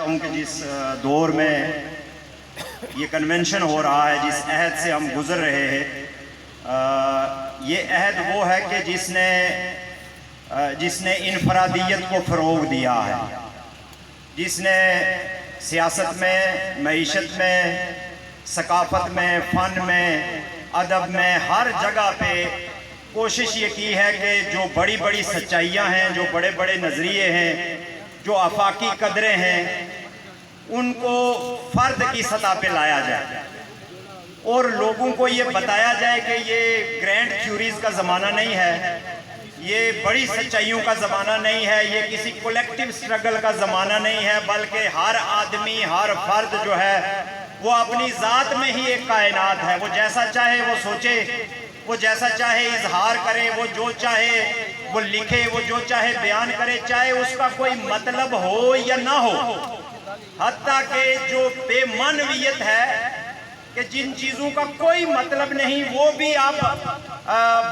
ہوں کہ جس دور میں یہ کنونشن ہو رہا ہے، جس عہد سے ہم گزر رہے ہیں، یہ عہد وہ ہے کہ جس نے انفرادیت کو فروغ دیا ہے، جس نے سیاست میں، معیشت میں، ثقافت میں، فن میں، ادب میں، ہر جگہ پہ کوشش یہ کی ہے کہ جو بڑی بڑی سچائیاں ہیں، جو بڑے بڑے نظریے ہیں، جو آفاقی قدریں ہیں، ان کو فرد کی سطح پہ لایا جائے اور لوگوں کو یہ بتایا جائے کہ یہ گرینڈ تھیوریز کا زمانہ نہیں ہے، یہ بڑی سچائیوں کا زمانہ نہیں ہے، یہ کسی کولیکٹیو سٹرگل کا زمانہ نہیں ہے، بلکہ ہر آدمی، ہر فرد جو ہے وہ اپنی ذات میں ہی ایک کائنات ہے۔ وہ جیسا چاہے وہ سوچے، وہ جیسا چاہے اظہار کرے، وہ جو چاہے وہ لکھے، وہ جو چاہے بیان کرے، چاہے اس کا کوئی مطلب ہو یا نہ ہو۔ حتیٰ کہ جو بے معنویت ہے کہ جن چیزوں کا کوئی مطلب نہیں، وہ بھی آپ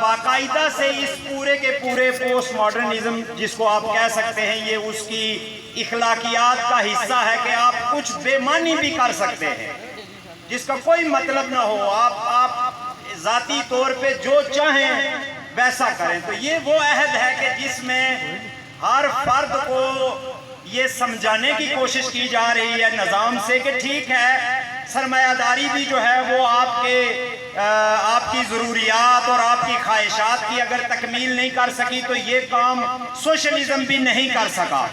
باقاعدہ سے اس پورے کے پورے پوسٹ ماڈرنزم جس کو آپ کہہ سکتے ہیں، یہ اس کی اخلاقیات کا حصہ ہے کہ آپ کچھ بے معنی بھی کر سکتے ہیں جس کا کوئی مطلب نہ ہو، آپ ذاتی طور پہ جو چاہیں ویسا کریں۔ تو یہ وہ عہد ہے کہ جس میں ہر فرد کو یہ سمجھانے کی کوشش کی جا رہی ہے نظام سے کہ ٹھیک ہے، سرمایہ داری بھی جو ہے وہ آپ کی ضروریات اور آپ کی خواہشات کی اگر تکمیل نہیں کر سکی تو یہ کام سوشلزم بھی نہیں کر سکا۔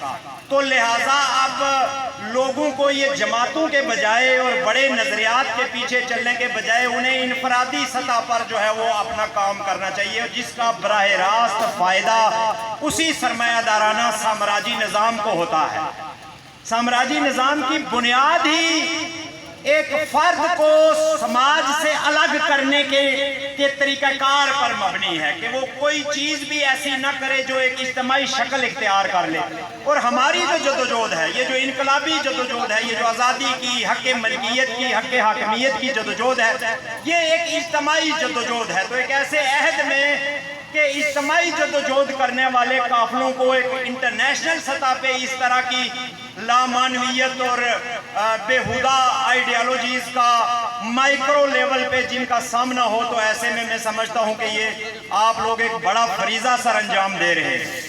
تو لہٰذا اب لوگوں کو یہ جماعتوں کے بجائے اور بڑے نظریات کے پیچھے چلنے کے بجائے انہیں انفرادی سطح پر جو ہے وہ اپنا کام کرنا چاہیے، جس کا براہ راست فائدہ اسی سرمایہ دارانہ سامراجی نظام کو ہوتا ہے۔ سامراجی نظام کی بنیاد ہی ایک فرد کو سماج سے الگ کرنے کے طریقہ کار پر مبنی ہے کہ وہ کوئی چیز بھی ایسی نہ کرے جو ایک اجتماعی شکل اختیار کر لے۔ اور ہماری جو جدوجہد ہے، یہ جو انقلابی جدوجہد ہے، یہ جو آزادی کی، حق ملکیت کی، حق حاکمیت کی جدوجہد ہے، یہ ایک اجتماعی جدوجہد ہے۔ تو ایک ایسے عہد میں کہ اجتماعی جدوجہد کرنے والے قافلوں کو ایک انٹرنیشنل سطح پہ اس طرح کی لامعنویت اور بےہودہ آئیڈیالوجیز کا مائکرو لیول پہ جن کا سامنا ہو، تو ایسے میں سمجھتا ہوں کہ یہ آپ لوگ ایک بڑا فریضہ سر انجام دے رہے ہیں۔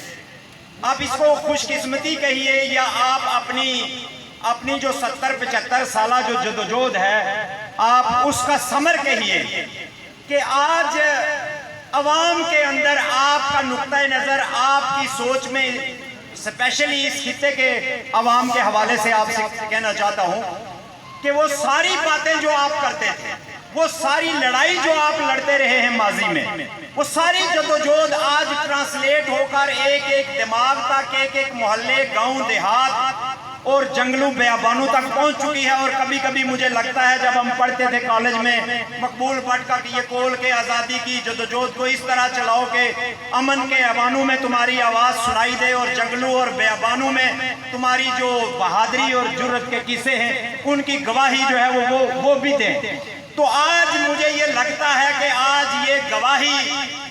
آپ اس کو خوش قسمتی کہیے یا آپ اپنی جو 70-75 سالہ جو جدوجہد ہے، آپ اس کا ثمر کہیے کہ آج عوام کے اندر آپ کا نقطہ نظر، آپ کی سوچ میں، اسپیشلی اس خطے کے عوام کے حوالے سے آپ سے کہنا چاہتا ہوں کہ وہ ساری باتیں جو آپ کرتے تھے، وہ ساری لڑائی جو آپ لڑتے رہے ہیں ماضی میں، وہ ساری جدوجہد آج ٹرانسلیٹ ہو کر ایک ایک دماغ تک، ایک ایک محلے، گاؤں، دیہات اور جنگلوں بیابانوں تک پہنچ چکی ہے۔ اور کبھی کبھی مجھے لگتا ہے جب ہم پڑھتے تھے کالج میں مقبول بٹ کا کہ یہ کول کے آزادی کی جدوجہد کو اس طرح چلاؤ کہ امن کے ایوانوں میں تمہاری آواز سنائی دے اور جنگلوں اور بیابانوں میں تمہاری جو بہادری اور جرأت کے قصے ہیں ان کی گواہی جو ہے وہ بھی دیں۔ تو آج مجھے یہ لگتا ہے کہ آج یہ گواہی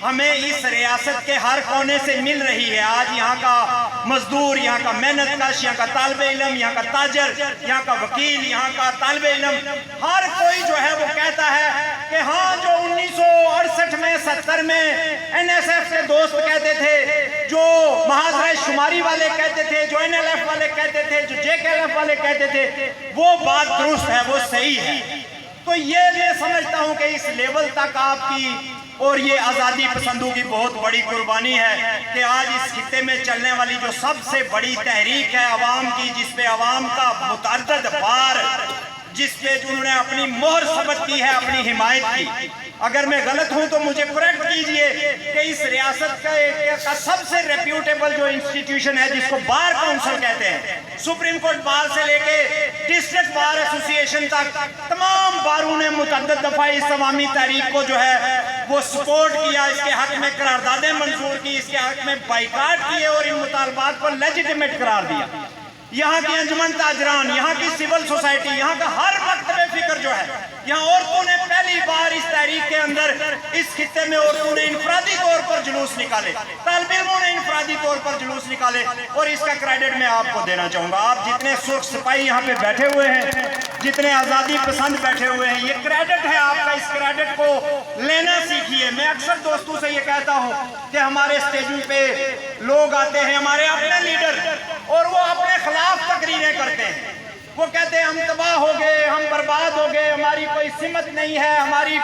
ہمیں اس ریاست کے ہر کونے سے مل رہی ہے۔ آج یہاں کا مزدور، یہاں کا محنت کش، یہاں کا طالب علم، یہاں کا تاجر، یہاں کا وکیل، یہاں کا طالب علم، ہر کوئی جو ہے وہ کہتا ہے کہ ہاں، جو 1968 میں 70 میں NSF کے دوست کہتے تھے، جو محاذرہ شماری والے کہتے تھے، جو NLF والے کہتے تھے، جو JKLF والے کہتے تھے، وہ بات درست ہے، وہ صحیح ہے۔ تو یہ میں سمجھتا ہوں کہ اس لیول تک آپ کی اور یہ آزادی پسندوں کی بہت بڑی قربانی ہے کہ آج اس خطے میں چلنے والی جو سب سے بڑی تحریک ہے عوام کی، جس پہ عوام کا متعدد بار، جس پہ انہوں نے اپنی مہر ثبت کی ہے، اپنی حمایت کی۔ اگر میں غلط ہوں تو مجھے کریکٹ کیجئے کہ اس ریاست کا سب سے ریپیوٹیبل جو انسٹیٹیوشن ہے جس کو بار کونسل کہتے ہیں، سپریم کورٹ بار سے لے کے ڈسٹرکٹ بار ایسوسی ایشن تک تمام باروں نے متعدد دفعہ اس عوامی تحریک کو جو ہے وہ سپورٹ کیا، اس کے حق میں قراردادیں منظور کی، اس کے حق میں بائیکاٹ کیے اور ان مطالبات کو لیجیٹیمیٹ قرار دیا۔ یہاں کی انجمن تاجران، یہاں کی سول سوسائٹی، یہاں کا ہر مکتب فکر جو ہے، یہاں عورتوں نے پہلی بار اس تحریک کے اندر اس خطے میں عورتوں نے انفرادی طور پر جلوس نکالے، طالب علموں نے انفرادی طور پر جلوس نکالے، اور اس کا کریڈٹ میں آپ کو دینا چاہوں گا۔ آپ جتنے سرخ سپاہی یہاں پہ بیٹھے ہوئے ہیں، جتنے آزادی پسند بیٹھے ہوئے ہیں، یہ کریڈٹ ہے آپ کا، اس کریڈٹ کو لینا سیکھیے۔ میں اکثر دوستوں سے یہ کہتا ہوں کہ ہمارے اسٹیجوں پہ لوگ آتے ہیں، ہمارے اپنے لیڈر، اور وہ اپنے خلاف تقریریں کرتے ہیں، وہ کہتے ہیں ہم تباہ ہو گئے، ہم برباد ہو گئے، ہماری کوئی سمت نہیں ہے، ہماری